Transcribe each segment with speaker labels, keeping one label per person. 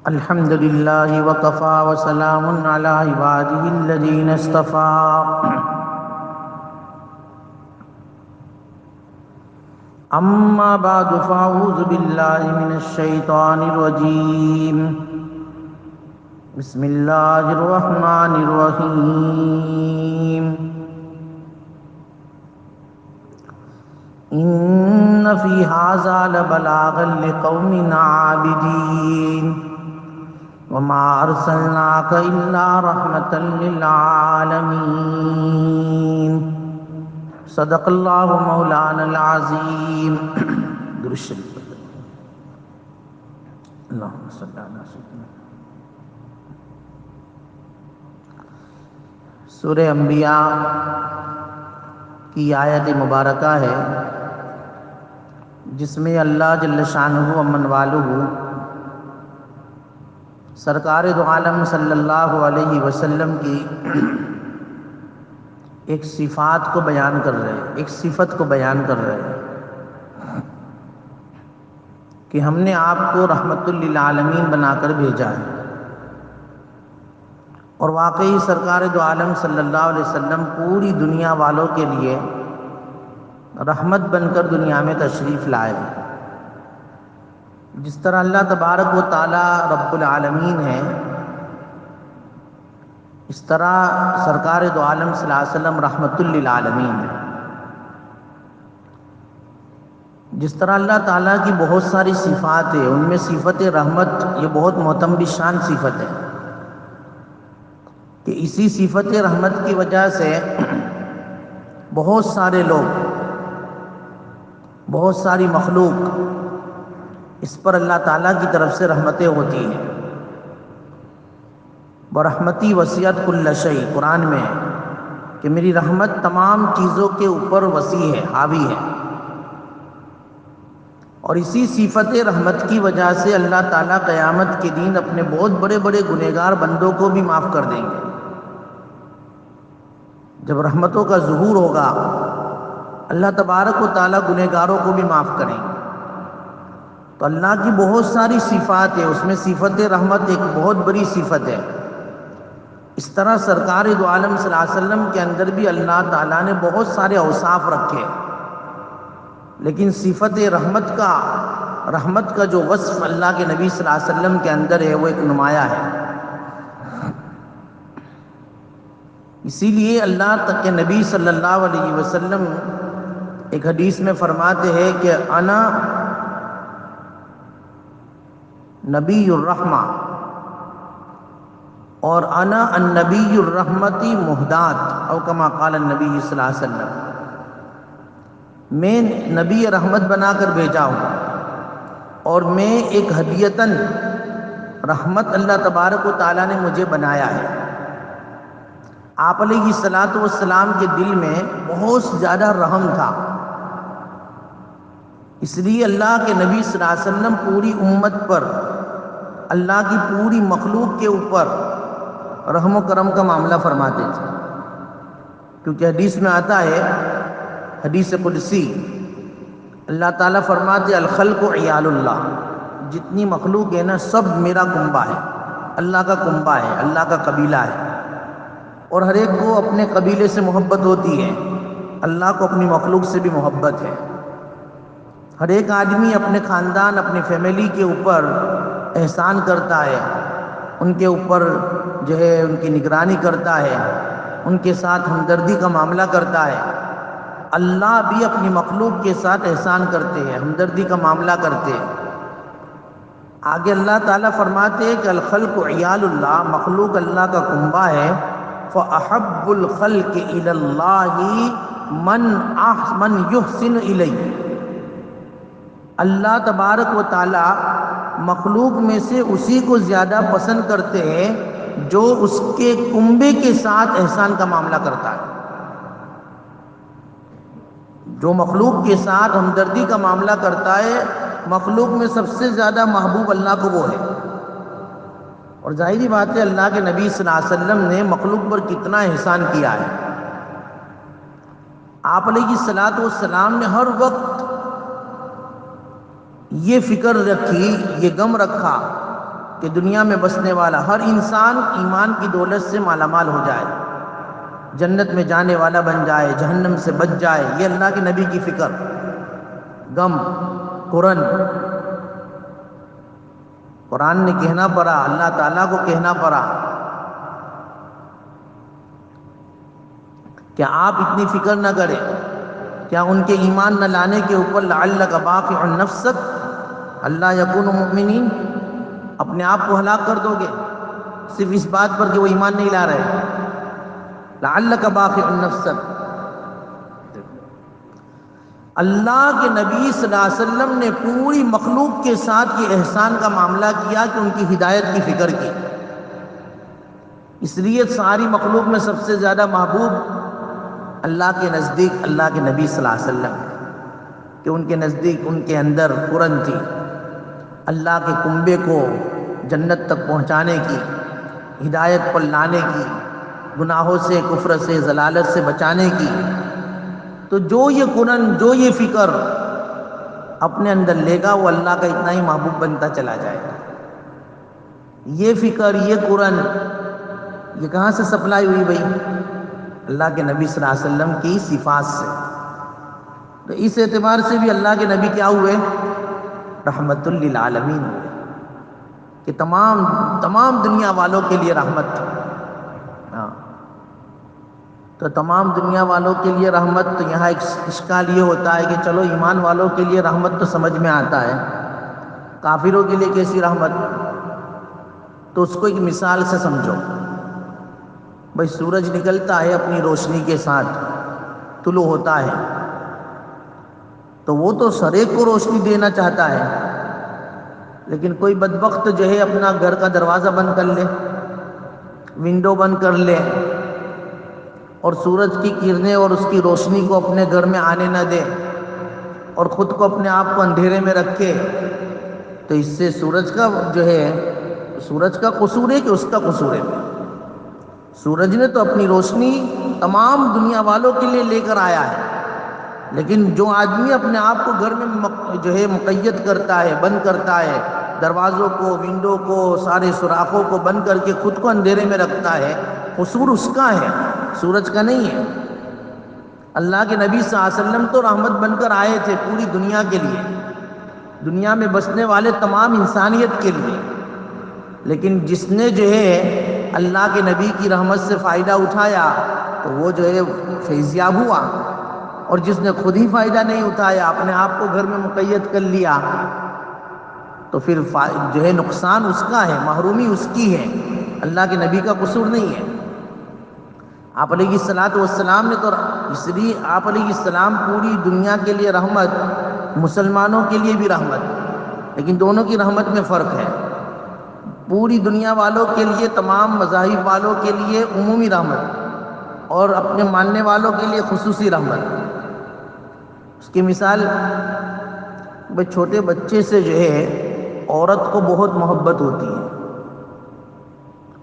Speaker 1: الحمد لله وكفى وسلام على عباده الذين اصطفى أما بعد فأعوذ بالله من الشيطان الرجيم بسم الله الرحمن الرحيم إن في هذا لبلاغا لقوم عابدين وما أرسلناك إلا رحمة للعالمين صدق الله مولانا العظيم درود شریف اللهم صل على سيدنا سورہ انبیاء کی آیت مبارکہ ہے جس میں اللہ جل شانہ ومن والہ سرکار دو عالم صلی اللہ علیہ وسلم کی ایک صفات کو بیان کر رہے ہیں، ایک صفت کو بیان کر رہے ہیں کہ ہم نے آپ کو رحمت للعالمین بنا کر بھیجا ہے، اور واقعی سرکار دو عالم صلی اللہ علیہ وسلم پوری دنیا والوں کے لیے رحمت بن کر دنیا میں تشریف لائے ہیں۔ جس طرح اللہ تبارک و تعالی رب العالمین ہے، اس طرح سرکار دو عالم صلی اللہ علیہ وسلم رحمت للعالمین ہے۔ جس طرح اللہ تعالیٰ کی بہت ساری صفات ہیں، ان میں صفت رحمت یہ بہت معتم بشان صفت ہے کہ اسی صفت رحمت کی وجہ سے بہت سارے لوگ، بہت ساری مخلوق اس پر اللہ تعالیٰ کی طرف سے رحمتیں ہوتی ہیں۔ برحمتی وسعت کل شیء، قرآن میں ہے کہ میری رحمت تمام چیزوں کے اوپر وسیع ہے، حاوی ہے، اور اسی صفت رحمت کی وجہ سے اللہ تعالیٰ قیامت کے دن اپنے بہت بڑے بڑے گنہگار بندوں کو بھی معاف کر دیں گے۔ جب رحمتوں کا ظہور ہوگا اللہ تبارک و تعالیٰ گنہگاروں کو بھی معاف کریں گے۔ تو اللہ کی بہت ساری صفات ہے، اس میں صفت رحمت ایک بہت بڑی صفت ہے۔ اس طرح سرکار دو عالم صلی اللہ علیہ وسلم کے اندر بھی اللہ تعالیٰ نے بہت سارے اوصاف رکھے، لیکن صفت رحمت کا جو وصف اللہ کے نبی صلی اللہ علیہ وسلم کے اندر ہے وہ ایک نمایاں ہے۔ اسی لیے اللہ تک کے نبی صلی اللہ علیہ وسلم ایک حدیث میں فرماتے ہیں کہ انا نبی الرحمہ اور انا النبی الرحمتی مہدات، او کما قال النبی صلی اللہ علیہ وسلم، میں نبی رحمت بنا کر بھیجا ہوں اور میں ایک ہدیتاً رحمت اللہ تبارک و تعالیٰ نے مجھے بنایا ہے۔ آپ علیہ الصلوۃ والسلام کے دل میں بہت زیادہ رحم تھا، اس لیے اللہ کے نبی صلی اللہ علیہ وسلم پوری امت پر، اللہ کی پوری مخلوق کے اوپر رحم و کرم کا معاملہ فرماتے تھے، کیونکہ حدیث میں آتا ہے، حدیث قدسی، اللہ تعالیٰ فرماتے الخلق عیال اللہ، جتنی مخلوق ہے نا سب میرا کنبہ ہے، اللہ کا کنبہ ہے، اللہ کا قبیلہ ہے، اور ہر ایک کو اپنے قبیلے سے محبت ہوتی ہے، اللہ کو اپنی مخلوق سے بھی محبت ہے۔ ہر ایک آدمی اپنے خاندان، اپنی فیملی کے اوپر احسان کرتا ہے، ان کے اوپر جو ہے ان کی نگرانی کرتا ہے، ان کے ساتھ ہمدردی کا معاملہ کرتا ہے۔ اللہ بھی اپنی مخلوق کے ساتھ احسان کرتے ہیں، ہمدردی کا معاملہ کرتے ہیں۔ آگے اللہ تعالیٰ فرماتے ہیں کہ الخلق عیال اللہ، مخلوق اللہ کا کنبہ ہے، فَأَحَبُّ الْخَلْقِ إِلَى اللَّهِ مَنْ يُحْسِنُ إِلَيْهِ، اللہ تبارک و تعالیٰ مخلوق میں سے اسی کو زیادہ پسند کرتے ہیں جو اس کے کنبے کے ساتھ احسان کا معاملہ کرتا ہے۔ جو مخلوق کے ساتھ ہمدردی کا معاملہ کرتا ہے، مخلوق میں سب سے زیادہ محبوب اللہ کو وہ ہے۔ اور ظاہری بات ہے اللہ کے نبی صلی اللہ علیہ وسلم نے مخلوق پر کتنا احسان کیا ہے۔ آپ علیہ الصلوۃ والسلام نے ہر وقت یہ فکر رکھی، یہ غم رکھا کہ دنیا میں بسنے والا ہر انسان ایمان کی دولت سے مالا مال ہو جائے، جنت میں جانے والا بن جائے، جہنم سے بچ جائے. یہ اللہ کے نبی کی فکر، غم، قرآن. قرآن نے کہنا پڑا، اللہ تعالیٰ کو کہنا پڑا کہ آپ اتنی فکر نہ کریں. کیا ان کے ایمان نہ لانے کے اوپر لعلک باخع نفسک اللہ یکونوا مؤمنین، اپنے آپ کو ہلاک کر دو گے صرف اس بات پر کہ وہ ایمان نہیں لا رہے؟ لعلک باخع نفسک. اللہ کے نبی صلی اللہ علیہ وسلم نے پوری مخلوق کے ساتھ یہ احسان کا معاملہ کیا کہ ان کی ہدایت کی فکر کی. اس لیے ساری مخلوق میں سب سے زیادہ محبوب اللہ کے نزدیک اللہ کے نبی صلی اللہ علیہ وسلم ہے، کہ ان کے نزدیک ان کے اندر قرآن تھی، اللہ کے کنبے کو جنت تک پہنچانے کی، ہدایت پر لانے کی، گناہوں سے، کفر سے، ضلالت سے بچانے کی. تو جو یہ قرآن، جو یہ فکر اپنے اندر لے گا، وہ اللہ کا اتنا ہی محبوب بنتا چلا جائے گا. یہ فکر، یہ قرآن، یہ کہاں سے سپلائی ہوئی بھائی؟ اللہ کے نبی صلی اللہ علیہ وسلم کی صفات سے. تو اس اعتبار سے بھی اللہ کے نبی کیا ہوئے؟ رحمت للعالمین ہوئے، کہ تمام دنیا والوں کے لیے رحمت تھا. ہاں، تو تمام دنیا والوں کے لیے رحمت. تو یہاں ایک اشکال یہ ہوتا ہے کہ چلو ایمان والوں کے لیے رحمت تو سمجھ میں آتا ہے، کافروں کے لیے کیسی رحمت؟ تو اس کو ایک مثال سے سمجھو. بھائی سورج نکلتا ہے اپنی روشنی کے ساتھ، طلوع ہوتا ہے، تو وہ تو ہر ایک کو روشنی دینا چاہتا ہے، لیکن کوئی بدبخت جو ہے اپنا گھر کا دروازہ بند کر لے، ونڈو بند کر لے، اور سورج کی کرنیں اور اس کی روشنی کو اپنے گھر میں آنے نہ دے، اور خود کو اپنے آپ کو اندھیرے میں رکھے. تو اس سے سورج کا جو ہے، سورج کا قصور ہے کہ اس کا قصور ہے؟ سورج نے تو اپنی روشنی تمام دنیا والوں کے لیے لے کر آیا ہے، لیکن جو آدمی اپنے آپ کو گھر میں جو ہے مقید کرتا ہے، بند کرتا ہے، دروازوں کو، ونڈو کو، سارے سوراخوں کو بند کر کے خود کو اندھیرے میں رکھتا ہے، قصور اس کا ہے، سورج کا نہیں ہے. اللہ کے نبی صلی اللہ علیہ وسلم تو رحمت بن کر آئے تھے پوری دنیا کے لیے، دنیا میں بسنے والے تمام انسانیت کے لیے. لیکن جس نے جو ہے اللہ کے نبی کی رحمت سے فائدہ اٹھایا تو وہ جو ہے فیضیاب ہوا، اور جس نے خود ہی فائدہ نہیں اٹھایا، اپنے آپ کو گھر میں مقید کر لیا، تو پھر جو ہے نقصان اس کا ہے، محرومی اس کی ہے، اللہ کے نبی کا قصور نہیں ہے. آپ علیہ الصلوۃ والسلام نے تو، اس لیے آپ علیہ السلام پوری دنیا کے لیے رحمت، مسلمانوں کے لیے بھی رحمت، لیکن دونوں کی رحمت میں فرق ہے. پوری دنیا والوں کے لیے، تمام مذاہب والوں کے لیے عمومی رحمت، اور اپنے ماننے والوں کے لیے خصوصی رحمت. اس کی مثال بھئی چھوٹے بچے سے جو ہے عورت کو بہت محبت ہوتی ہے.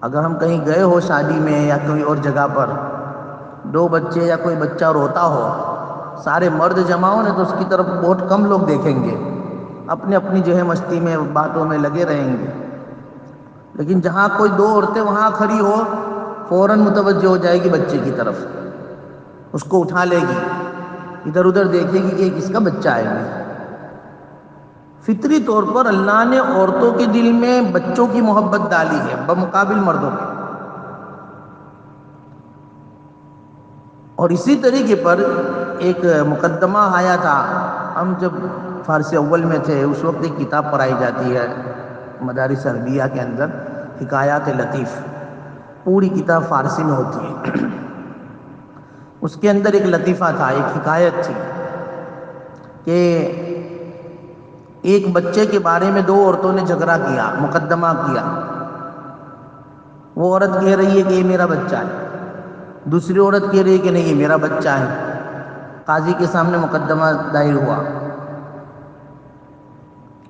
Speaker 1: اگر ہم کہیں گئے ہو شادی میں یا کوئی اور جگہ پر، دو بچے یا کوئی بچہ روتا ہو، سارے مرد جمع ہو نا، تو اس کی طرف بہت کم لوگ دیکھیں گے، اپنی اپنی جو ہے مستی میں، باتوں میں لگے رہیں گے. لیکن جہاں کوئی دو عورتیں وہاں کھڑی ہو، فوراً متوجہ ہو جائے گی بچے کی طرف، اس کو اٹھا لے گی، ادھر ادھر دیکھے گی کہ کس کا بچہ ہے گی. فطری طور پر اللہ نے عورتوں کے دل میں بچوں کی محبت ڈالی ہے بمقابل مردوں کے. اور اسی طریقے پر ایک مقدمہ آیا تھا، ہم جب فارسی اول میں تھے اس وقت ایک کتاب پڑھائی جاتی ہے مدارس عربیہ کے اندر، حکایات لطیف، پوری کتاب فارسی میں ہوتی ہے. اس کے اندر ایک لطیفہ تھا، ایک حکایت تھی کہ ایک بچے کے بارے میں دو عورتوں نے جھگڑا کیا، مقدمہ کیا. وہ عورت کہہ رہی ہے کہ یہ میرا بچہ ہے، دوسری عورت کہہ رہی ہے کہ نہیں یہ میرا بچہ ہے. قاضی کے سامنے مقدمہ دائر ہوا.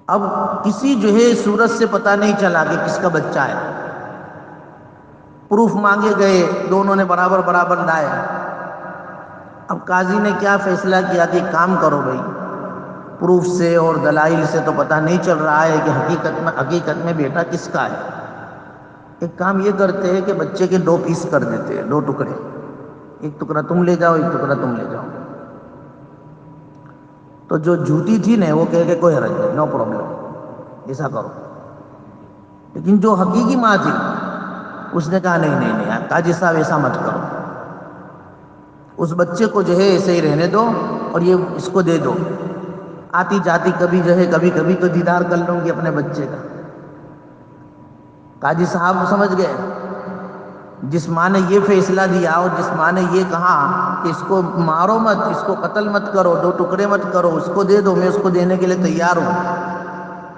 Speaker 1: اب کسی جو ہے صورت سے پتہ نہیں چلا کہ کس کا بچہ ہے. پروف مانگے گئے، دونوں نے برابر برابر لائے. اب قاضی نے کیا فیصلہ کیا کہ کام کرو بھائی، پروف سے اور دلائل سے تو پتہ نہیں چل رہا ہے کہ حقیقت میں بیٹا کس کا ہے۔ ایک کام یہ کرتے ہیں کہ بچے کے 2 پیس کر دیتے ہیں، 2 ٹکڑے، ایک ٹکڑا تم لے جاؤ، ایک ٹکڑا تم لے جاؤ۔ تو جو جھوٹی تھی نا وہ کہے کہ کوئی حرج نہیں، نو پرابلم، ایسا کرو۔ لیکن جو حقیقی ماں تھی اس نے کہا نہیں نہیں نہیں قاضی صاحب ایسا مت کرو، اس بچے کو جو ہے ایسے ہی رہنے دو اور یہ اس کو دے دو، آتی جاتی کبھی جو ہے کبھی کبھی تو دیدار کر لوں گی اپنے بچے کا۔ قاضی صاحب سمجھ گئے، جس ماں نے یہ فیصلہ دیا اور جس ماں نے یہ کہا کہ اس کو مارو مت، اس کو قتل مت کرو، 2 ٹکڑے مت کرو، اس کو دے دو، میں اس کو دینے کے لیے تیار ہوں۔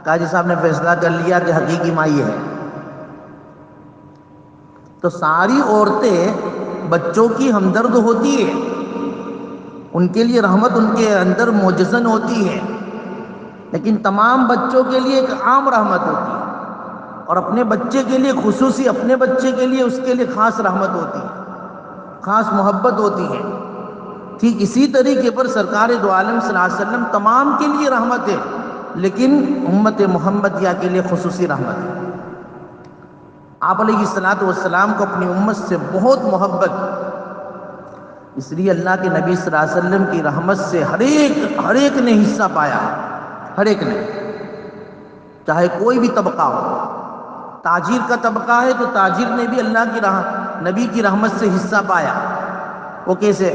Speaker 1: قاضی صاحب نے فیصلہ کر لیا کہ حقیقی ماں یہ ہے۔ تو ساری عورتیں بچوں کی ہمدرد ہوتی ہے، ان کے لیے رحمت ان کے اندر موجزن ہوتی ہے، لیکن تمام بچوں کے لیے ایک عام رحمت ہوتی ہے، اور اپنے بچے کے لیے خصوصی، اپنے بچے کے لیے اس کے لیے خاص رحمت ہوتی ہے، خاص محبت ہوتی ہے۔ ٹھیک اسی طریقے پر سرکار دو عالم صلی اللہ علیہ وسلم تمام کے لیے رحمت ہے، لیکن امت محمدیہ کے لیے خصوصی رحمت ہے۔ آپ علیہ الصلوۃ والسلام کو اپنی امت سے بہت محبت، اس لیے اللہ کے نبی صلی اللہ علیہ وسلم کی رحمت سے ہر ایک نے حصہ پایا، ہر ایک نے، چاہے کوئی بھی طبقہ ہو۔ تاجر کا طبقہ ہے تو تاجر نے بھی اللہ کی نبی کی رحمت سے حصہ پایا۔ وہ کیسے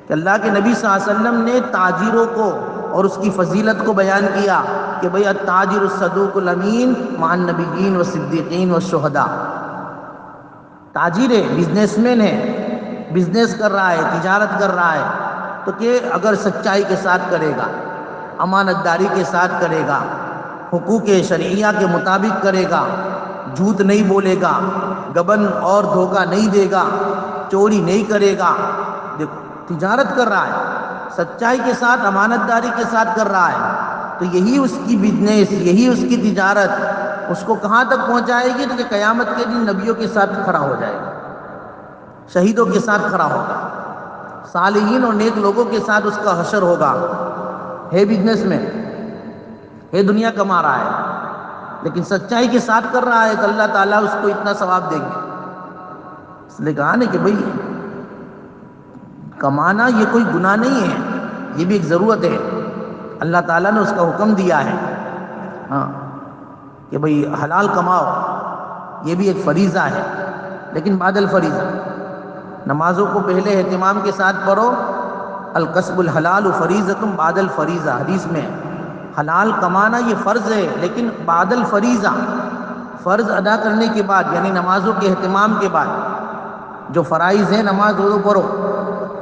Speaker 1: کہ اللہ کے نبی صلی اللہ علیہ وسلم نے تاجروں کو اور اس کی فضیلت کو بیان کیا کہ بھئی التاجر الصدوق الامین مع النبیین والصدیقین والشہداء۔ تاجر ہے، بزنس مین ہے، بزنس کر رہا ہے، تجارت کر رہا ہے، تو کہ اگر سچائی کے ساتھ کرے گا، امانت داری کے ساتھ کرے گا، حقوق شرعیہ کے مطابق کرے گا، جھوٹ نہیں بولے گا، گبن اور دھوکہ نہیں دے گا، چوری نہیں کرے گا، دیکھو تجارت کر رہا ہے، سچائی کے ساتھ امانت داری کے ساتھ کر رہا ہے، تو یہی اس کی بزنس، یہی اس کی تجارت اس کو کہاں تک پہنچائے گی؟ تو کہ قیامت کے دن نبیوں کے ساتھ کھڑا ہو جائے گا، شہیدوں کے ساتھ کھڑا ہوگا، صالحین اور نیک لوگوں کے ساتھ اس کا حشر ہوگا۔ ہے بزنس میں، ہے دنیا کما رہا ہے، لیکن سچائی کے ساتھ کر رہا ہے تو اللہ تعالیٰ اس کو اتنا ثواب دیں گے۔ اس لیے کہا نا کہ بھئی کمانا یہ کوئی گناہ نہیں ہے، یہ بھی ایک ضرورت ہے، اللہ تعالیٰ نے اس کا حکم دیا ہے، ہاں کہ بھئی حلال کماؤ، یہ بھی ایک فریضہ ہے، لیکن بعد الفریضہ، نمازوں کو پہلے اہتمام کے ساتھ پڑھو، الکسب الحلال فریضۃ بعد الفریضہ، حدیث میں حلال کمانا یہ فرض ہے، لیکن بعد الفریضہ، فرض ادا کرنے کے بعد، یعنی نمازوں کے اہتمام کے بعد، جو فرائض ہیں نماز وہ پڑھو،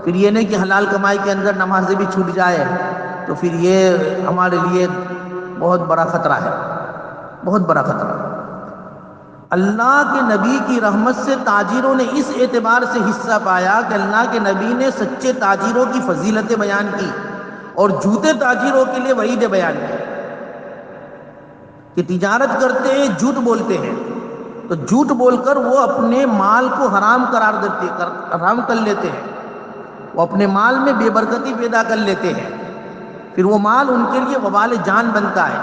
Speaker 1: پھر یہ نہیں کہ حلال کمائی کے اندر نمازیں بھی چھوٹ جائے تو پھر یہ ہمارے لیے بہت بڑا خطرہ ہے، بہت بڑا خطرہ۔ اللہ کے نبی کی رحمت سے تاجروں نے اس اعتبار سے حصہ پایا کہ اللہ کے نبی نے سچے تاجروں کی فضیلتیں بیان کی اور جھوٹے تاجروں کے لیے وعیدیں بیان کی کہ تجارت کرتے ہیں، جھوٹ بولتے ہیں، تو جھوٹ بول کر وہ اپنے مال کو حرام حرام کر لیتے ہیں، وہ اپنے مال میں بے برکتی پیدا کر لیتے ہیں، پھر وہ مال ان کے لیے وبال جان بنتا ہے،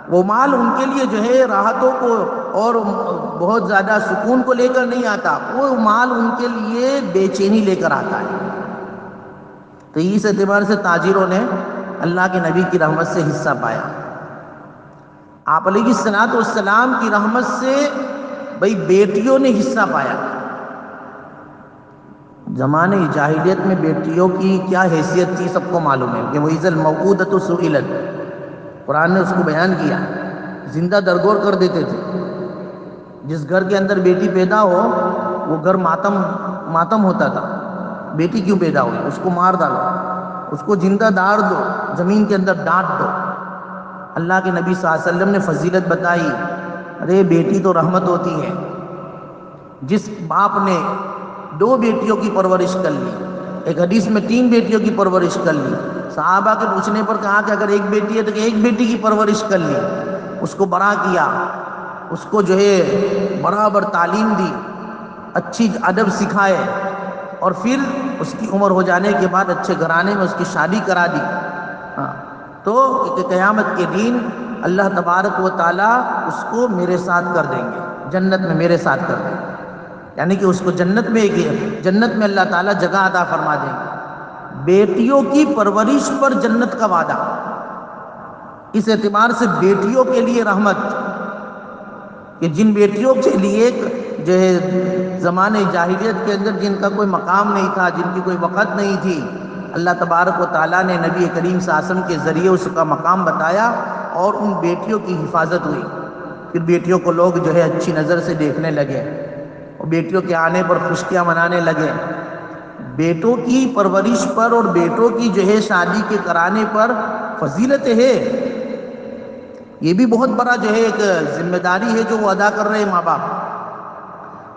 Speaker 1: وہ مال ان کے لیے جو ہے راحتوں کو اور بہت زیادہ سکون کو لے کر نہیں آتا، وہ مال ان کے لیے بے چینی لے کر آتا ہے۔ تو اس اعتبار سے تاجروں نے اللہ کے نبی کی رحمت سے حصہ پایا۔ آپ علیہ الصلوۃ والسلام کی رحمت سے بھئی بیٹیوں نے حصہ پایا۔ زمانے جاہلیت میں بیٹیوں کی کیا حیثیت تھی سب کو معلوم ہے کہ وَإِذَا الْمَوْءُودَةُ سُئِلَتْ، قرآن نے اس کو بیان کیا، زندہ درگور کر دیتے تھے۔ جس گھر کے اندر بیٹی پیدا ہو وہ گھر ماتم ہوتا تھا، بیٹی کیوں پیدا ہوئی، اس کو مار ڈالو، اس کو زندہ دار دو، زمین کے اندر ڈانٹ دو۔ اللہ کے نبی صلی اللہ علیہ وسلم نے فضیلت بتائی، ارے بیٹی تو رحمت ہوتی ہے۔ جس باپ نے 2 بیٹیوں کی پرورش کر لی، ایک حدیث میں 3 بیٹیوں کی پرورش کر لی، صحابہ کے پوچھنے پر کہا کہ اگر ایک بیٹی ہے تو ایک بیٹی کی پرورش کر لی، اس کو بڑا کیا، اس کو جو ہے برابر تعلیم دی، اچھی ادب سکھائے، اور پھر اس کی عمر ہو جانے کے بعد اچھے گھرانے میں اس کی شادی کرا دی، ہاں تو کہ قیامت کے دن اللہ تبارک و تعالیٰ اس کو میرے ساتھ کر دیں گے، جنت میں میرے ساتھ کر دیں گے، یعنی کہ اس کو جنت میں اللہ تعالیٰ جگہ عطا فرما دیں گے۔ بیٹیوں کی پرورش پر جنت کا وعدہ، اس اعتبار سے بیٹیوں کے لیے رحمت کہ جن بیٹیوں کے لیے جو ہے زمانے جاہلیت کے اندر جن کا کوئی مقام نہیں تھا، جن کی کوئی وقت نہیں تھی، اللہ تبارک و تعالیٰ نے نبی کریم صلی اللہ علیہ وسلم کے ذریعے اس کا مقام بتایا اور ان بیٹیوں کی حفاظت ہوئی۔ پھر بیٹیوں کو لوگ جو ہے اچھی نظر سے دیکھنے لگے اور بیٹیوں کے آنے پر خوشیاں منانے لگے۔ بیٹوں کی پرورش پر اور بیٹوں کی جو ہے شادی کے کرانے پر فضیلت ہے، یہ بھی بہت بڑا جو ہے ایک ذمہ داری ہے جو وہ ادا کر رہے ہیں ماں باپ،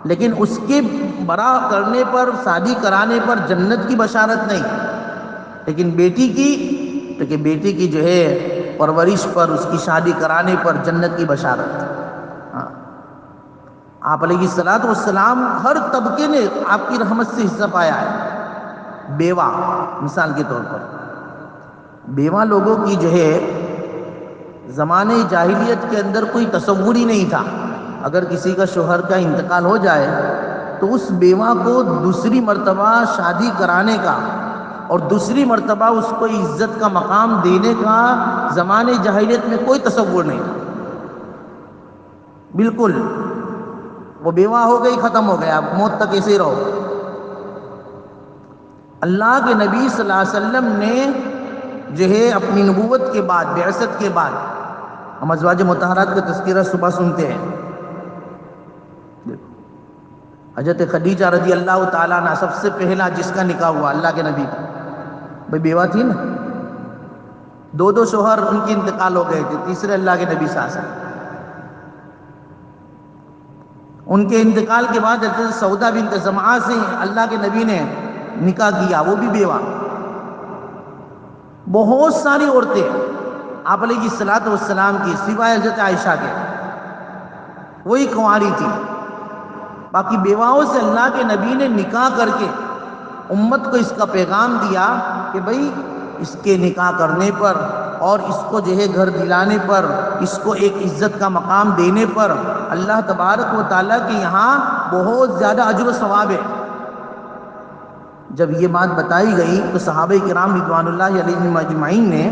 Speaker 1: لیکن اس کے بڑا کرنے پر، شادی کرانے پر جنت کی بشارت نہیں، لیکن بیٹی کی جو ہے پرورش پر، اس کی شادی کرانے پر جنت کی بشارت۔ آپ علیہ الصلوۃ والسلام ہر طبقے نے آپ کی رحمت سے حصہ پایا ہے۔ بیوہ مثال کے طور پر، بیوہ لوگوں کی جو ہے زمانے جاہلیت کے اندر کوئی تصور ہی نہیں تھا، اگر کسی کا شوہر کا انتقال ہو جائے تو اس بیوہ کو دوسری مرتبہ شادی کرانے کا اور دوسری مرتبہ اس کو عزت کا مقام دینے کا زمانے جاہلیت میں کوئی تصور نہیں تھا۔ بالکل وہ بیوہ ہو گئی، ختم ہو گیا، موت تک ایسے ہی رہو۔ اللہ کے نبی صلی اللہ علیہ وسلم نے جو ہے اپنی نبوت کے بعد، بعثت کے بعد، ہم ازواج مطہرات کا تذکرہ صبح سنتے ہیں، حضرت خدیجہ رضی اللہ تعالیٰ عنہ سب سے پہلا جس کا نکاح ہوا اللہ کے نبی کا، بھئی بیوہ تھی نا، دو شوہر ان کی انتقال ہو گئے تھے، تیسرے اللہ کے نبی صلی اللہ علیہ وسلم۔ ان کے انتقال کے بعد حضرت سودا بنت زمعہ سے اللہ کے نبی نے نکاح کیا، وہ بھی بیوہ۔ بہت ساری عورتیں آپ علیہ الصلوۃ والسلام کی سوائے حضرت عائشہ کے وہی کنواری تھی، باقی بیواؤں سے اللہ کے نبی نے نکاح کر کے امت کو اس کا پیغام دیا کہ بھئی اس کے نکاح کرنے پر اور اس کو جو ہے گھر دلانے پر، اس کو ایک عزت کا مقام دینے پر اللہ تبارک و تعالیٰ کے یہاں بہت زیادہ اجر و ثواب ہے۔ جب یہ بات بتائی گئی تو صحابہ کرام رضوان اللہ علیہم اجمعین نے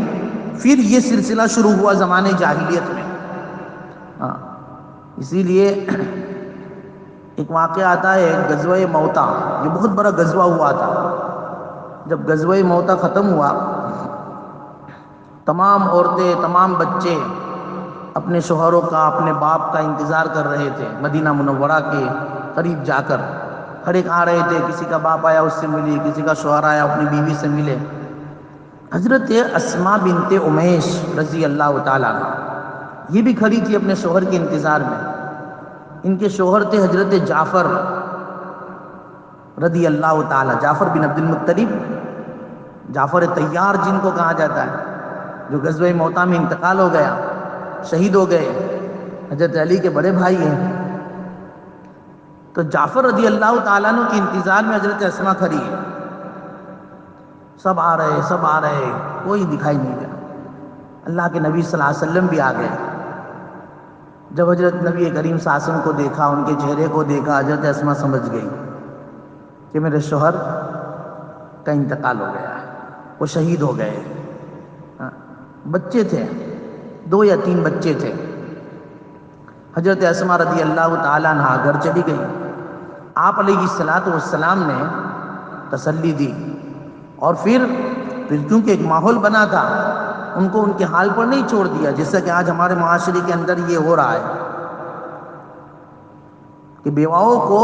Speaker 1: پھر یہ سلسلہ شروع ہوا زمانے جاہلیت میں۔ اسی لیے ایک واقعہ آتا ہے غزوہ موتا، یہ بہت بڑا غزوہ ہوا تھا۔ جب غزوہ موتا ختم ہوا، تمام عورتیں، تمام بچے اپنے شوہروں کا، اپنے باپ کا انتظار کر رہے تھے مدینہ منورہ کے قریب جا کر۔ ہر ایک آ رہے تھے، کسی کا باپ آیا اس سے ملی، کسی کا شوہر آیا اپنی بیوی سے ملے۔ حضرت اسماء بنت امیش رضی اللہ تعالیٰ عنہ یہ بھی کھڑی تھی اپنے شوہر کے انتظار میں۔ ان کے شوہر تھے حضرت جعفر رضی اللہ تعالیٰ، جعفر بن عبد المطلب، جعفر طیار جن کو کہا جاتا ہے، جو غزوہ موتا میں انتقال ہو گیا، شہید ہو گئے، حضرت علی کے بڑے بھائی ہیں۔ تو جعفر رضی اللہ تعالیٰ عنہ کے انتظار میں حضرت اسماء کھڑی ہے، سب آ رہے، کوئی دکھائی نہیں دیا۔ اللہ کے نبی صلی اللہ علیہ وسلم بھی آ گئے۔ جب حضرت نبی کریم صلی اللہ علیہ وسلم کو دیکھا، ان کے چہرے کو دیکھا، حضرت اسماء سمجھ گئی کہ میرے شوہر کا انتقال ہو گیا ہے، وہ شہید ہو گئے۔ بچے تھے، 2 یا 3 بچے تھے۔ حضرت اسماء رضی اللہ تعالیٰ عنہ گھر چلی گئی۔ آپ علیہ الصلوۃ والسلام نے تسلی دی اور پھر کیونکہ ایک ماحول بنا تھا، ان کو ان کے حال پر نہیں چھوڑ دیا، جیسا کہ آج ہمارے معاشرے کے اندر یہ ہو رہا ہے کہ بیواؤں کو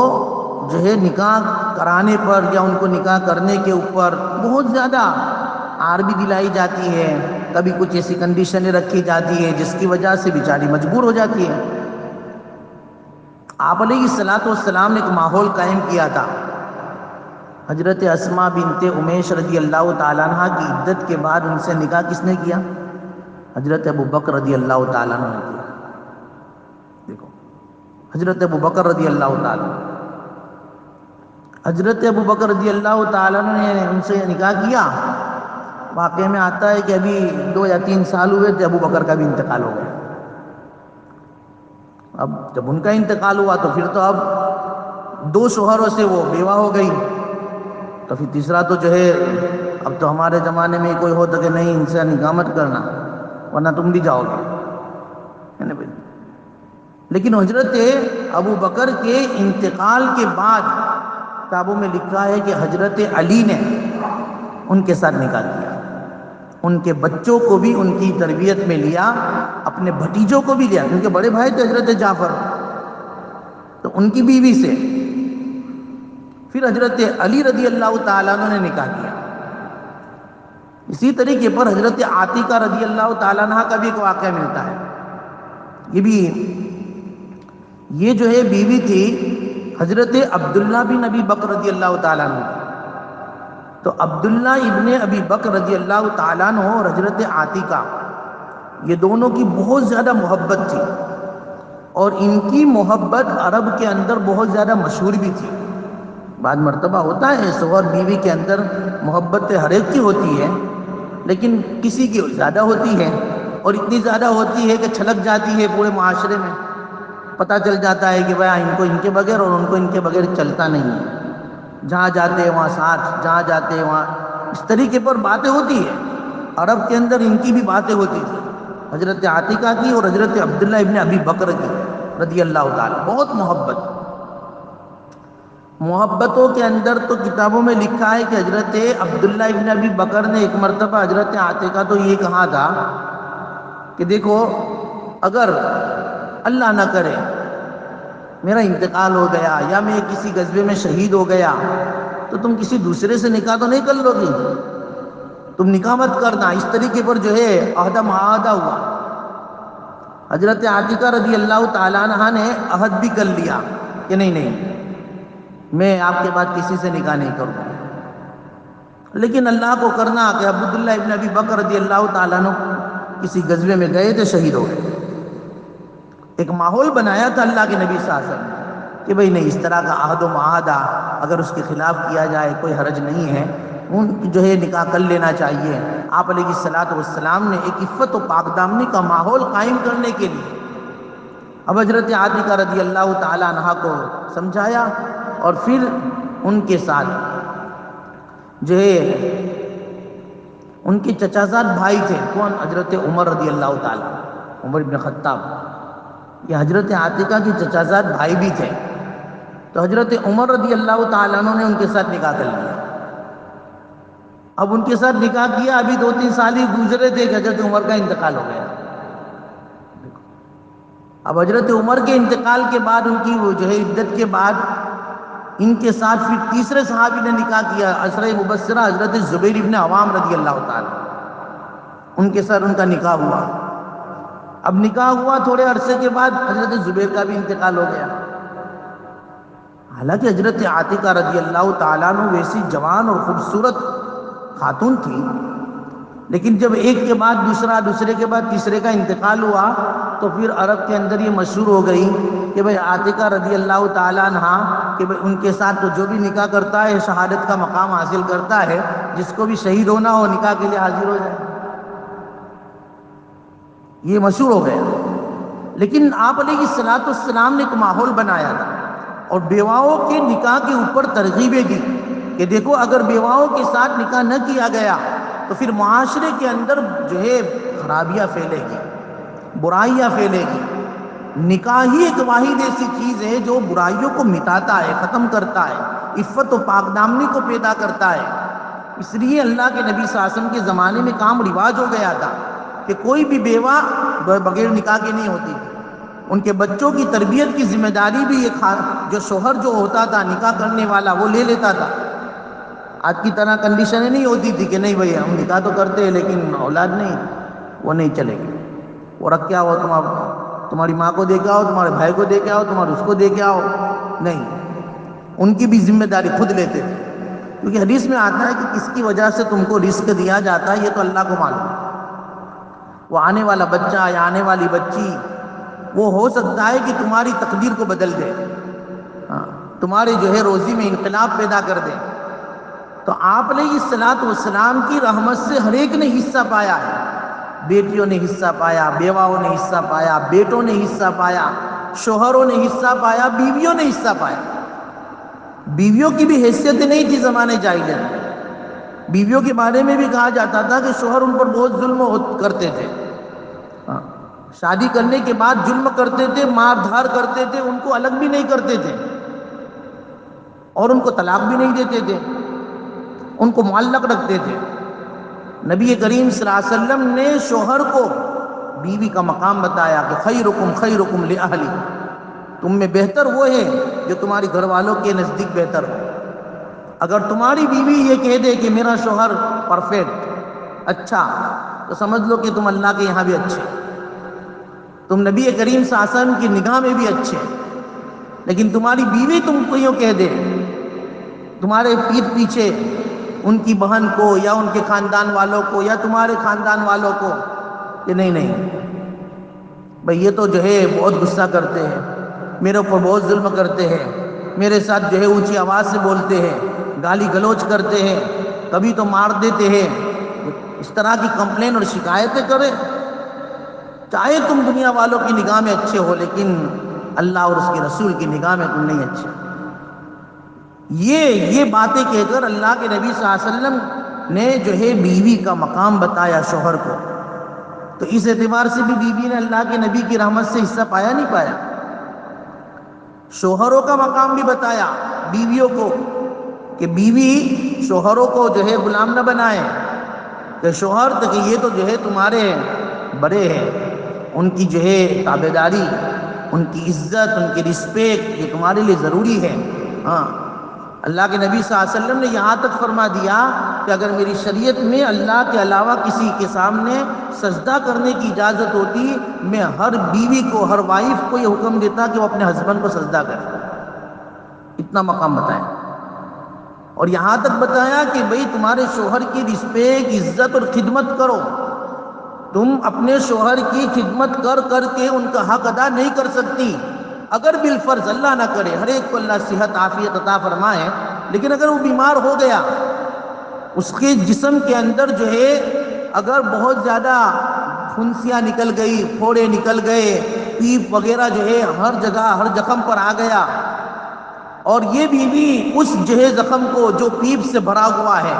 Speaker 1: جو ہے نکاح کرانے پر یا ان کو نکاح کرنے کے اوپر بہت زیادہ آر بھی دلائی جاتی ہے، کبھی کچھ ایسی کنڈیشنیں رکھی جاتی ہے جس کی وجہ سے بیچاری مجبور ہو جاتی ہے۔ آپ علیہ الصلوۃ والسلام نے ایک ماحول قائم کیا تھا۔ حضرت اسماء بنت امیش رضی اللہ تعالیٰ عنہ کی عدت کے بعد ان سے نکاح کس نے کیا؟ حضرت ابوبکر رضی اللہ تعالیٰ عنہ نے کیا۔ دیکھو حضرت ابوبکر رضی اللہ تعالیٰ عنہ، حضرت ابوبکر رضی اللہ تعالیٰ عنہ نے ان سے نکاح کیا واقعے میں آتا ہے کہ ابھی 2 یا 3 سال ہوئے تھے، ابو بکر کا بھی انتقال ہو گیا۔ اب جب ان کا انتقال ہوا تو پھر تو اب 2 شوہروں سے وہ بیوہ ہو گئی، تو پھر تیسرا تو جو ہے، اب تو ہمارے زمانے میں کوئی ہوتا کہ نہیں ان سے نکاح مت کرنا ورنہ تم بھی جاؤ گے، ہے نا بھائی۔ لیکن حضرت ابو بکر کے انتقال کے بعد کتابوں میں لکھا ہے کہ حضرت علی نے ان کے ساتھ نکاح کیا، ان کے بچوں کو بھی ان کی تربیت میں لیا، اپنے بھتیجوں کو بھی لیا، کیونکہ بڑے بھائی تھے حضرت جعفر، تو ان کی بیوی سے پھر حضرت علی رضی اللہ تعالیٰ عنہ نے نکاح کیا۔ اسی طریقے پر حضرت عاتقہ رضی اللہ تعالیٰ عنہ کا بھی ایک واقعہ ملتا ہے۔ یہ جو ہے بیوی تھی حضرت عبداللہ بن ابی بکر رضی اللہ تعالیٰ عنہ، تو عبداللہ ابن ابی بکر رضی اللہ تعالیٰ عنہ اور حضرت عاتقہ، یہ دونوں کی بہت زیادہ محبت تھی، اور ان کی محبت عرب کے اندر بہت زیادہ مشہور بھی تھی۔ بعض مرتبہ ہوتا ہے شوہر بیوی کے اندر محبت ہر ایک کی ہوتی ہے، لیکن کسی کی زیادہ ہوتی ہے، اور اتنی زیادہ ہوتی ہے کہ چھلک جاتی ہے پورے معاشرے میں، پتہ چل جاتا ہے کہ بھائی ان کو ان کے بغیر اور ان کو ان کے بغیر چلتا نہیں ہے، جہاں جاتے ہیں وہاں ساتھ، جہاں جاتے ہیں وہاں، اس طریقے پر باتیں ہوتی ہیں۔ عرب کے اندر ان کی بھی باتیں ہوتی تھی، حضرت عاتقہ کی اور حضرت عبداللہ ابن ابی بکر کی رضی اللہ تعالیٰ، بہت محبتوں کے اندر تو کتابوں میں لکھا ہے کہ حضرت عبداللہ ابن ابی بکر نے ایک مرتبہ حضرت عاتقہ تو یہ کہا تھا کہ دیکھو، اگر اللہ نہ کرے میرا انتقال ہو گیا یا میں کسی غزوے میں شہید ہو گیا تو تم کسی دوسرے سے نکاح تو نہیں کر لو گی، تم نکاح مت کرنا۔ اس طریقے پر جو ہے عہد معاہدہ ہوا۔ حضرت عاتقہ رضی اللہ تعالیٰ عنہ نے عہد بھی کر لیا کہ نہیں میں آپ کے بعد کسی سے نکاح نہیں کروں گا، لیکن اللہ کو کرنا کہ عبداللہ ابن ابی بکر رضی اللہ تعالیٰ عنہ کسی غزوے میں گئے تھے، شہید ہو گئے۔ ایک ماحول بنایا تھا اللہ کے نبی صلی اللہ علیہ وسلم کہ بھئی نہیں، اس طرح کا عہد و معاہدہ اگر اس کے خلاف کیا جائے کوئی حرج نہیں ہے، ان جو ہے نکاح کر لینا چاہیے۔ آپ علیہ الصلوۃ والسلام نے ایک عفت و پاک دامنی کا ماحول قائم کرنے کے لیے اب حضرت عاتقہ رضی اللہ تعالیٰ عنہ کو سمجھایا، اور پھر ان کے ساتھ جو ہے ان کے چچا زاد بھائی تھے، کون؟ حضرت عمر رضی اللہ تعالیٰ، عمر بن خطاب، یہ حضرت عاتقہ کے چچا زاد بھائی بھی تھے، تو حضرت عمر رضی اللہ تعالیٰ عنہ نے ان کے ساتھ نکاح کر لیا۔ اب ان کے ساتھ نکاح کیا، ابھی 2-3 سال ہی گزرے تھے کہ حضرت عمر کا انتقال ہو گیا۔ اب حضرت عمر کے انتقال کے بعد ان کی وہ جو ہے عدت کے بعد ان کے ساتھ پھر تیسرے صحابی نے نکاح کیا، عشرہ مبشرہ حضرت زبیر ابن عوام رضی اللہ تعالیٰ، ان کے ساتھ ان کا نکاح ہوا۔ اب نکاح ہوا تھوڑے عرصے کے بعد حضرت زبیر کا بھی انتقال ہو گیا۔ حالانکہ حضرت عاتقہ رضی اللہ تعالیٰ عنہ ویسی جوان اور خوبصورت خاتون تھی، لیکن جب ایک کے بعد دوسرا، دوسرے کے بعد تیسرے کا انتقال ہوا تو پھر عرب کے اندر یہ مشہور ہو گئی کہ بھئی عاتقہ رضی اللہ تعالیٰ عنہ کہ بھئی ان کے ساتھ تو جو بھی نکاح کرتا ہے شہادت کا مقام حاصل کرتا ہے، جس کو بھی شہید ہونا ہو نکاح کے لیے حاضر ہو جائے، یہ مشہور ہو گیا۔ لیکن آپ علیہ الصلوۃ والسلام نے ایک ماحول بنایا تھا اور بیواؤں کے نکاح کے اوپر ترغیبیں دی کہ دیکھو، اگر بیواؤں کے ساتھ نکاح نہ کیا گیا تو پھر معاشرے کے اندر جو ہے خرابیاں پھیلے گی، برائیاں پھیلے گی۔ نکاح ہی ایک واحد ایسی چیز ہے جو برائیوں کو مٹاتا ہے، ختم کرتا ہے، عفت و پاک دامنی کو پیدا کرتا ہے۔ اس لیے اللہ کے نبی صلی اللہ علیہ وسلم کے زمانے میں کام رواج ہو گیا تھا کہ کوئی بھی بیوہ بغیر نکاح کے نہیں ہوتی تھی۔ ان کے بچوں کی تربیت کی ذمہ داری بھی جو شوہر جو ہوتا تھا نکاح کرنے والا وہ لے لیتا تھا۔ آج کی طرح کنڈیشنیں نہیں ہوتی تھی کہ نہیں بھئی ہم نکاح تو کرتے ہیں لیکن اولاد نہیں، وہ نہیں چلے گی، وہ رکھ کے آؤ، تمہاری ماں کو دے کے آؤ، تمہارے بھائی کو دے کے آؤ، تمہارے اس کو دے کے آؤ، نہیں، ان کی بھی ذمہ داری خود لیتے تھے، کیونکہ حدیث میں آتا ہے کہ کس کی وجہ سے تم کو رزق دیا جاتا ہے یہ تو اللہ کو معلوم ہے۔ وہ آنے والا بچہ یا آنے والی بچی وہ ہو سکتا ہے کہ تمہاری تقدیر کو بدل دے، تمہارے جو ہے روزی میں انقلاب پیدا کر دے۔ تو آپ علیہ الصلوۃ والسلام کی رحمت سے ہر ایک نے حصہ پایا ہے. بیٹیوں نے حصہ پایا، بیواؤں نے حصہ پایا، بیٹوں نے حصہ پایا، شوہروں نے حصہ پایا، بیویوں نے حصہ پایا. بیویوں کی بھی حیثیت نہیں تھی زمانے جاہلیت میں. بیویوں کے بارے میں بھی کہا جاتا تھا کہ شوہر ان پر بہت ظلم کرتے تھے. شادی کرنے کے بعد ظلم کرتے تھے، مار دھار کرتے تھے، ان کو الگ بھی نہیں کرتے تھے اور ان کو طلاق بھی نہیں دیتے تھے، ان کو معلق رکھتے تھے. نبی کریم صلی اللہ علیہ وسلم نے شوہر کو بیوی کا مقام بتایا کہ خیرکم خیرکم لأہلی، تم میں بہتر وہ ہے جو تمہاری گھر والوں کے نزدیک بہتر ہو. اگر تمہاری بیوی یہ کہہ دے کہ میرا شوہر پرفیکٹ اچھا، تو سمجھ لو کہ تم اللہ کے یہاں بھی اچھے، تم نبی کریم صلی اللہ علیہ وسلم کی نگاہ میں بھی اچھے. لیکن تمہاری بیوی تم کو یوں کہہ دے تمہارے پیٹھ پیچھے ان کی بہن کو یا ان کے خاندان والوں کو یا تمہارے خاندان والوں کو کہ نہیں نہیں بھئی یہ تو جو ہے بہت غصہ کرتے ہیں، میرے اوپر بہت ظلم کرتے ہیں، میرے ساتھ جو ہے اونچی آواز سے بولتے ہیں، گالی گلوچ کرتے ہیں، کبھی تو مار دیتے ہیں. اس طرح کی کمپلین اور شکایتیں کرے. چاہے تم دنیا والوں کی نگاہ میں اچھے ہو لیکن اللہ اور اس کے رسول کی نگاہ میں تم نہیں اچھے. یہ باتیں کہہ کر اللہ کے نبی صلی اللہ علیہ وسلم نے جو ہے بیوی کا مقام بتایا شوہر کو. تو اس اعتبار سے بھی بیوی نے اللہ کے نبی کی رحمت سے حصہ پایا نہیں پایا. شوہروں کا مقام بھی بتایا بیویوں کو کہ بیوی شوہروں کو جو ہے غلام نہ بنائے، کہ شوہر کہ یہ تو جو ہے تمہارے بڑے ہیں، ان کی جو ہے تابعداری، ان کی عزت، ان کی رسپیکٹ یہ تمہارے لیے ضروری ہے. ہاں اللہ کے نبی صلی اللہ علیہ وسلم نے یہاں تک فرما دیا کہ اگر میری شریعت میں اللہ کے علاوہ کسی کے سامنے سجدہ کرنے کی اجازت ہوتی، میں ہر بیوی کو، ہر وائف کو یہ حکم دیتا کہ وہ اپنے ہسبینڈ کو سجدہ کرے. اتنا مقام بتایا. اور یہاں تک بتایا کہ بھئی تمہارے شوہر کی رسپیکٹ، عزت اور خدمت کرو. تم اپنے شوہر کی خدمت کر کر کے ان کا حق ادا نہیں کر سکتی. اگر بالفرض اللہ نہ کرے، ہر ایک کو اللہ صحت عافیت عطا فرمائے، لیکن اگر وہ بیمار ہو گیا، اس کے جسم کے اندر جو ہے اگر بہت زیادہ پھنسیاں نکل گئی، پھوڑے نکل گئے، پیپ وغیرہ جو ہے ہر جگہ ہر زخم پر آ گیا، اور یہ بیوی اس جو ہے زخم کو جو پیپ سے بھرا ہوا ہے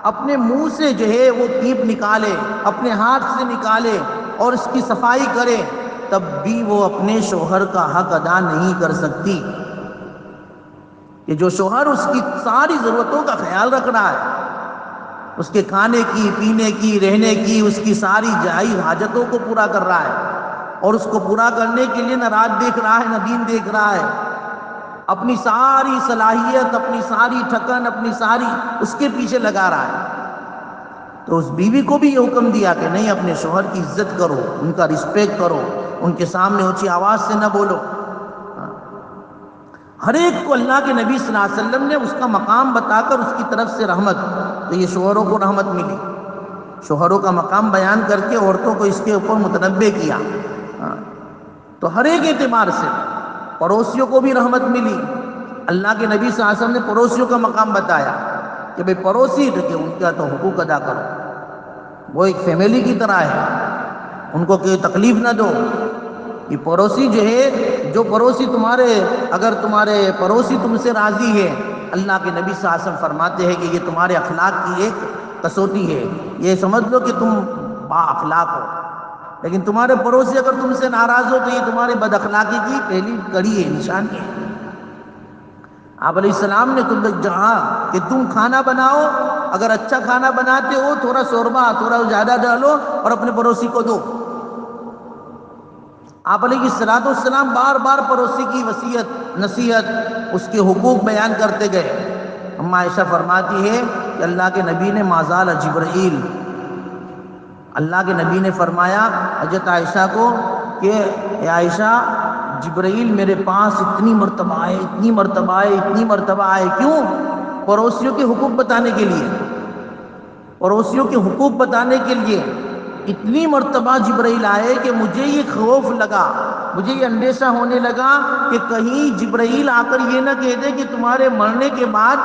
Speaker 1: اپنے منہ سے جو ہے وہ پیپ نکالے، اپنے ہاتھ سے نکالے اور اس کی صفائی کرے، تب بھی وہ اپنے شوہر کا حق ادا نہیں کر سکتی. کہ جو شوہر اس کی ساری ضرورتوں کا خیال رکھ رہا ہے، اس کے کھانے کی، پینے کی، رہنے کی، اس کی ساری جائز حاجتوں کو پورا کر رہا ہے، اور اس کو پورا کرنے کے لیے نہ رات دیکھ رہا ہے نہ دن دیکھ رہا ہے، اپنی ساری صلاحیت، اپنی ساری تھکن، اپنی ساری اس کے پیچھے لگا رہا ہے، تو اس بیوی کو بھی یہ حکم دیا کہ نہیں، اپنے شوہر کی عزت کرو، ان کا رسپیکٹ کرو، ان کے سامنے اونچی آواز سے نہ بولو. ہر ایک کو اللہ کے نبی صلی اللہ علیہ وسلم نے اس کا مقام بتا کر اس کی طرف سے رحمت، تو یہ شوہروں کو رحمت ملی. شوہروں کا مقام بیان کر کے عورتوں کو اس کے اوپر متنبع کیا. تو ہر ایک اعتبار سے پڑوسیوں کو بھی رحمت ملی. اللہ کے نبی صلی اللہ علیہ وسلم نے پڑوسیوں کا مقام بتایا کہ بھئی پڑوسی کہ ان کا تو حقوق ادا کرو، وہ ایک فیملی کی طرح ہے، ان کو کوئی تکلیف نہ دو. یہ پڑوسی جو ہے، جو پڑوسی تمہارے، اگر تمہارے پڑوسی تم سے راضی ہے، اللہ کے نبی صلی اللہ علیہ وسلم فرماتے ہیں کہ یہ تمہارے اخلاق کی ایک کسوٹی ہے، یہ سمجھ لو کہ تم با اخلاق ہو. لیکن تمہارے پڑوسی اگر تم سے ناراض ہو تو یہ تمہارے بد اخلاقی کی پہلی کڑی ہے، نشانی ہے. آپ علیہ السلام نے خود کہا کہ تم کھانا بناؤ، اگر اچھا کھانا بناتے ہو تھوڑا شوربہ تھوڑا زیادہ ڈالو اور اپنے پڑوسی کو دو. آپ علیہ السلام بار بار پڑوسی کی وصیت، نصیحت، اس کے حقوق بیان کرتے گئے. اما عائشہ فرماتی ہے کہ اللہ کے نبی نے ما زال جبرائیل، اللہ کے نبی نے فرمایا حضرت عائشہ کو کہ اے عائشہ، جبرائیل میرے پاس اتنی مرتبہ آئے، اتنی مرتبہ آئے، اتنی مرتبہ آئے. کیوں؟ پڑوسیوں کے حقوق بتانے کے لیے، پڑوسیوں کے حقوق بتانے کے لیے اتنی مرتبہ جبرائیل آئے کہ مجھے یہ خوف لگا، مجھے یہ اندیشہ ہونے لگا کہ کہیں جبرائیل آ کر یہ نہ کہہ دے کہ تمہارے مرنے کے بعد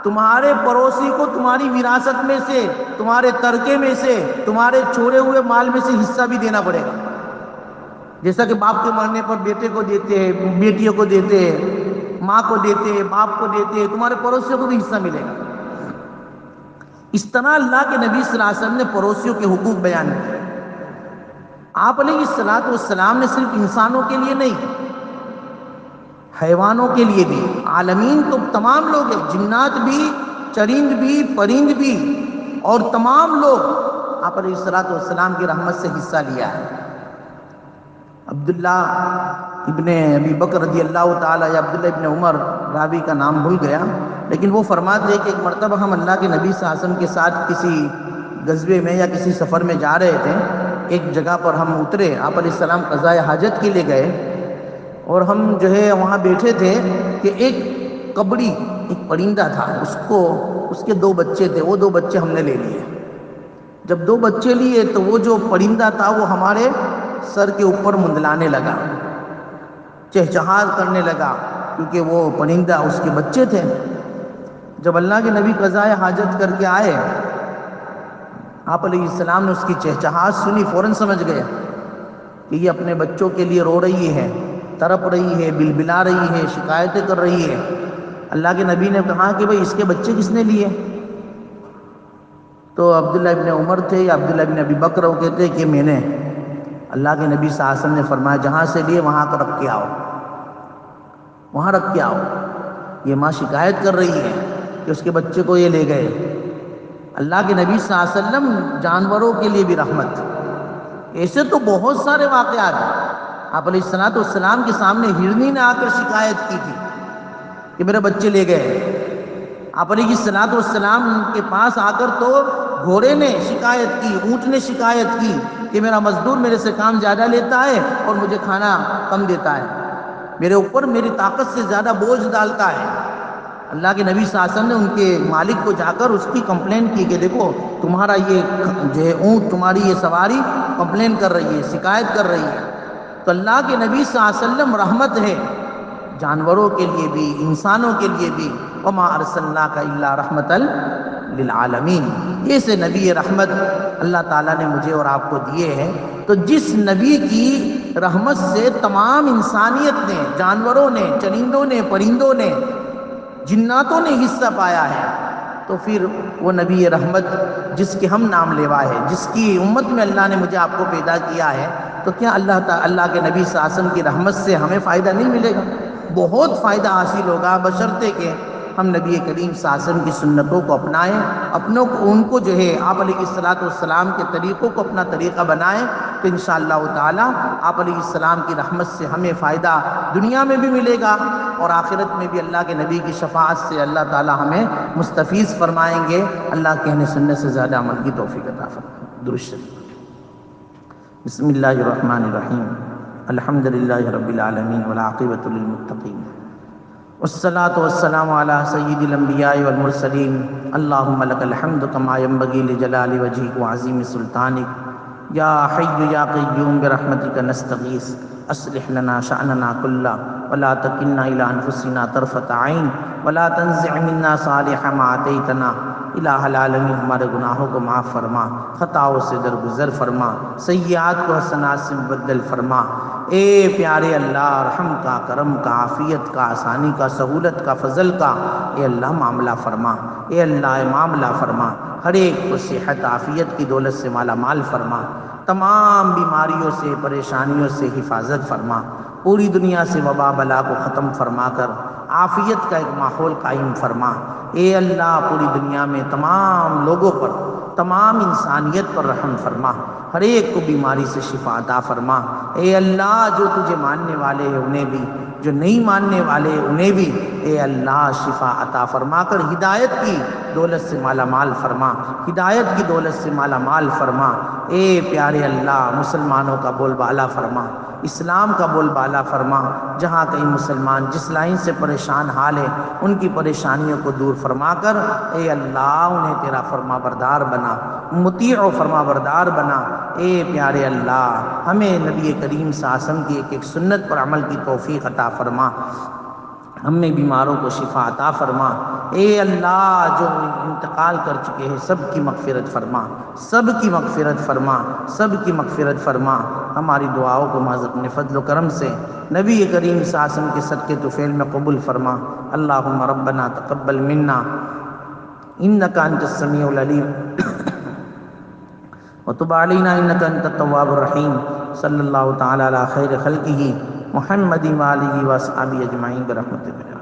Speaker 1: تمہارے پڑوسی کو تمہاری وراثت میں سے، تمہارے ترکے میں سے، تمہارے چھوڑے ہوئے مال میں سے حصہ بھی دینا پڑے گا۔ جیسا کہ باپ کے مرنے پر بیٹے کو دیتے ہیں، بیٹیوں کو دیتے ہیں، ماں کو دیتے ہیں، باپ کو دیتے ہیں، تمہارے پڑوسیوں کو بھی حصہ ملے گا۔ اس طرح اللہ کے نبی صلی اللہ علیہ وسلم نے پڑوسیوں کے حقوق بیان کیے۔ آپ علیہ الصلوۃ والسلام نے صرف انسانوں کے لیے نہیں، حیوانوں کے لیے بھی، عالمین تو تمام لوگ ہیں، جنات بھی، چرند بھی، پرند بھی، اور تمام لوگ آپ علیہ الصلوۃ والسلام کی رحمت سے حصہ لیا ہے۔ عبداللہ ابن ابی بکر رضی اللہ تعالیٰ یا عبداللہ ابن عمر، راوی کا نام بھول گیا، لیکن وہ فرماتے ہیں کہ ایک مرتبہ ہم اللہ کے نبی صلی اللہ علیہ وسلم کے ساتھ کسی غزوے میں یا کسی سفر میں جا رہے تھے، ایک جگہ پر ہم اترے، آپ علیہ السلام قضاء حاجت کے لیے گئے، اور ہم جو ہے وہاں بیٹھے تھے کہ ایک کبڑی، ایک پرندہ تھا، اس کے 2 بچے تھے، وہ 2 بچے ہم نے لے لیے۔ جب 2 بچے لیے تو وہ جو پرندہ تھا وہ ہمارے سر کے اوپر مندلانے لگا، چہچہار کرنے لگا، کیونکہ وہ پرندہ اس کے بچے تھے۔ جب اللہ کے نبی قضاء حاجت کر کے آئے، آپ علیہ السلام نے اس کی چہچہاٹ سنی، فوراً سمجھ گئے کہ یہ اپنے بچوں کے لیے رو رہی ہے، تڑپ رہی ہے، بلبلا رہی ہے، شکایتیں کر رہی ہے۔ اللہ کے نبی نے کہا کہ بھئی اس کے بچے کس نے لیے؟ تو عبداللہ ابن عمر تھے یا عبداللہ ابن ابی بکر، وہ کہتے کہ میں نے۔ اللہ کے نبی صلی اللہ علیہ وسلم نے فرمایا جہاں سے لیے وہاں کا رکھ کے آؤ، وہاں رکھ کے آؤ، یہ ماں شکایت کر رہی ہے کہ اس کے بچے کو یہ لے گئے۔ اللہ کے نبی صلی اللہ علیہ وسلم جانوروں کے لیے بھی رحمت۔ ایسے تو بہت سارے واقعات ہیں۔ آپ علیہ الصلوۃ والسلام کے سامنے ہرنی نے آ کر شکایت کی تھی کہ میرے بچے لے گئے۔ آپ علیہ الصلوۃ والسلام کے پاس آ کر تو گھوڑے نے شکایت کی، اونٹ نے شکایت کی کہ میرا مزدور میرے سے کام زیادہ لیتا ہے اور مجھے کھانا کم دیتا ہے، میرے اوپر میری طاقت سے زیادہ بوجھ ڈالتا ہے۔ اللہ کے نبی صلی اللہ علیہ وسلم نے ان کے مالک کو جا کر اس کی کمپلین کی کہ دیکھو تمہارا یہ جو ہے اونٹ، تمہاری یہ سواری کمپلین کر رہی ہے، شکایت کر رہی ہے۔ تو اللہ کے نبی صلی اللہ علیہ وسلم رحمت ہے جانوروں کے لیے بھی، انسانوں کے لیے بھی۔ وما ارسلناک الا رحمۃ للعالمین، یہ سے نبی رحمت اللہ تعالیٰ نے مجھے اور آپ کو دیے ہیں۔ تو جس نبی کی رحمت سے تمام انسانیت نے، جانوروں نے، چرندوں نے، پرندوں نے، جناتوں نے حصہ پایا ہے، تو پھر وہ نبی رحمت جس کے ہم نام لیوا ہے، جس کی امت میں اللہ نے مجھے آپ کو پیدا کیا ہے، تو کیا اللہ کے نبی صلی اللہ علیہ وسلم کی رحمت سے ہمیں فائدہ نہیں ملے گا؟ بہت فائدہ حاصل ہوگا، بشرطے کہ ہم نبی کریم صلی اللہ علیہ وسلم کی سنتوں کو اپنائیں، ان کو جو ہے آپ علیہ الصلوۃ والسلام کے طریقوں کو اپنا طریقہ بنائیں، تو انشاءاللہ تعالی آپ علیہ السلام کی رحمت سے ہمیں فائدہ دنیا میں بھی ملے گا، اور آخرت میں بھی اللہ کے نبی کی شفاعت سے اللہ تعالی ہمیں مستفیض فرمائیں گے۔ اللہ کہنے سننے سے زیادہ عمل کی توفیق عطا فرمائے۔ درود شریف۔ بسم اللہ الرحمن الرحیم، الحمد للہ رب العالمین والعاقبۃ للمتقین، والصلاة والسلام علی سید الانبیاء والمرسلین، اللہم لک الحمد کما ینبغی لجلال وجہک وعظیم سلطانک، یا حی یا قیوم برحمتک نستغیث، اصلح لنا شأننا کلہ ولا تکلنا الی انفسنا طرفۃ عین ولا تنزع منا صالح ما آتیتنا۔ الہ العالمین ہمارے گناہوں کو معاف فرما، خطاؤں سے درگزر فرما، سیئات کو حسنات سے مبدل فرما۔ اے پیارے اللہ، رحم کا، کرم کا، عافیت کا، آسانی کا، سہولت کا، فضل کا، اے اللہ معاملہ فرما، اے اللہ معاملہ فرما، ہر ایک کو صحت عافیت کی دولت سے مالا مال فرما، تمام بیماریوں سے، پریشانیوں سے حفاظت فرما، پوری دنیا سے وبا بلا کو ختم فرما کر عافیت کا ایک ماحول قائم فرما۔ اے اللہ پوری دنیا میں تمام لوگوں پر، تمام انسانیت پر رحم فرما، ہر ایک کو بیماری سے شفا عطا فرما۔ اے اللہ جو تجھے ماننے والے ہیں انہیں بھی، جو نہیں ماننے والے انہیں بھی اے اللہ شفا عطا فرما کر ہدایت کی دولت سے مالا مال فرما، ہدایت کی دولت سے مالا مال فرما۔ اے پیارے اللہ مسلمانوں کا بول بالا فرما، اسلام کا بول بالا فرما، جہاں کہیں مسلمان جس لائن سے پریشان حال ہے ان کی پریشانیوں کو دور فرما کر اے اللہ انہیں تیرا فرما بردار بنا، مطیع و فرما بردار بنا۔ اے پیارے اللہ ہمیں نبی کریم صلی اللہ علیہ وسلم کی ایک ایک سنت پر عمل کی توفیق عطا فرما، ہم میں بیماروں کو شفا عطا فرما۔ اے اللہ جو انتقال کر چکے ہیں سب کی مغفرت فرما، سب کی مغفرت فرما، سب کی مغفرت فرما، ہماری دعاؤں کو محض اپنے فضل و کرم سے نبی کریم صلی اللہ علیہ وسلم کے صدقے طفیل میں قبول فرما۔ اللہم ربنا تقبل منا انک انت السمیع العلیم وتب علینا انک انت التواب الرحیم۔ صلی اللہ تعالی علی خیر خلقہ محمد وآلہ واصحابہ اجمعین برحمتک۔